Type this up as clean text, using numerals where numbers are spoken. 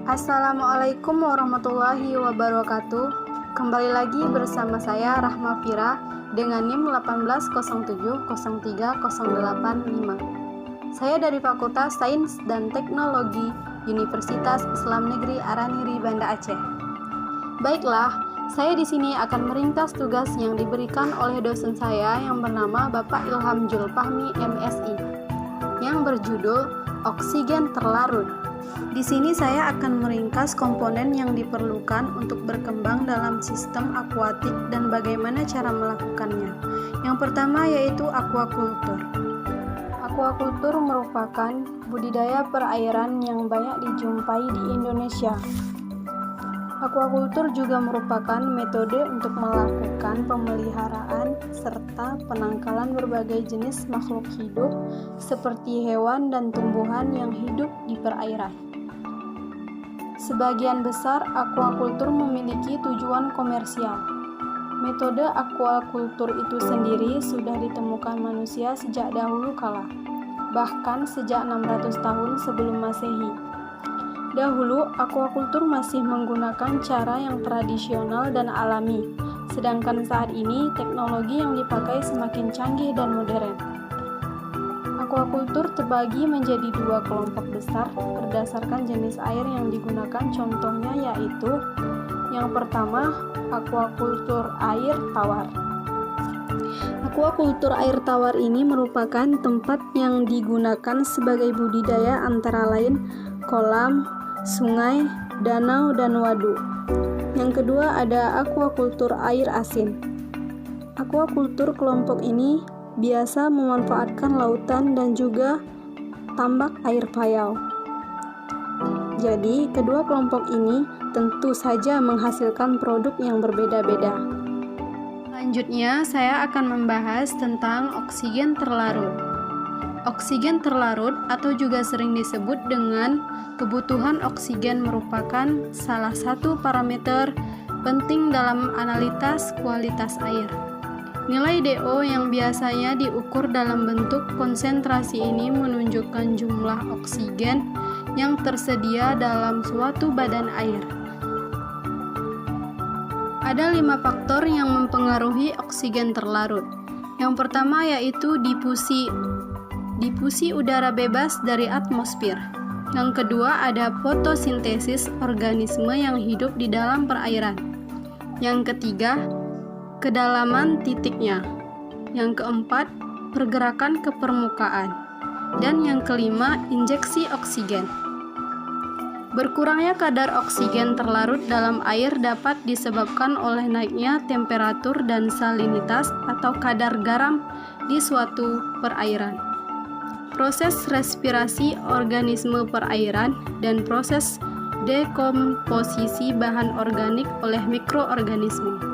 Assalamualaikum warahmatullahi wabarakatuh. Kembali lagi bersama saya Rahma Fira dengan NIM 180703085. Saya dari Fakultas Sains dan Teknologi Universitas Islam Negeri Araniri, Banda Aceh. Baiklah, saya di sini akan meringkas tugas yang diberikan oleh dosen saya yang bernama Bapak Ilham Julfahmi MSI yang berjudul Oksigen Terlarut. Di sini saya akan meringkas komponen yang diperlukan untuk berkembang dalam sistem akuatik dan bagaimana cara melakukannya. Yang pertama yaitu aquaculture. Aquaculture merupakan budidaya perairan yang banyak dijumpai di Indonesia. Aquaculture juga merupakan metode untuk melakukan pemeliharaan serta penangkalan berbagai jenis makhluk hidup seperti hewan dan tumbuhan yang hidup di perairan. Sebagian besar aquaculture memiliki tujuan komersial. Metode aquaculture itu sendiri sudah ditemukan manusia sejak dahulu kala, bahkan sejak 600 tahun sebelum Masehi. Dahulu, aquaculture masih menggunakan cara yang tradisional dan alami, sedangkan saat ini teknologi yang dipakai semakin canggih dan modern. Aquaculture terbagi menjadi dua kelompok besar berdasarkan jenis air yang digunakan, contohnya yaitu yang pertama, aquaculture air tawar. Aquaculture air tawar ini merupakan tempat yang digunakan sebagai budidaya antara lain kolam, sungai, danau, dan waduk. Yang kedua ada aquaculture air asin. Aquaculture kelompok ini biasa memanfaatkan lautan dan juga tambak air payau. Jadi, kedua kelompok ini tentu saja menghasilkan produk yang berbeda-beda. Selanjutnya, saya akan membahas tentang oksigen terlarut. Oksigen terlarut atau juga sering disebut dengan kebutuhan oksigen merupakan salah satu parameter penting dalam analisis kualitas air. Nilai DO yang biasanya diukur dalam bentuk konsentrasi ini menunjukkan jumlah oksigen yang tersedia dalam suatu badan air. Ada 5 faktor yang mempengaruhi oksigen terlarut. Yang pertama yaitu difusi udara bebas dari atmosfer. Yang kedua ada fotosintesis organisme yang hidup di dalam perairan. Yang ketiga, kedalaman titiknya. Yang keempat, pergerakan ke permukaan. Dan yang kelima, injeksi oksigen. Berkurangnya kadar oksigen terlarut dalam air dapat disebabkan oleh naiknya temperatur dan salinitas atau kadar garam di suatu perairan, proses respirasi organisme perairan, dan proses dekomposisi bahan organik oleh mikroorganisme.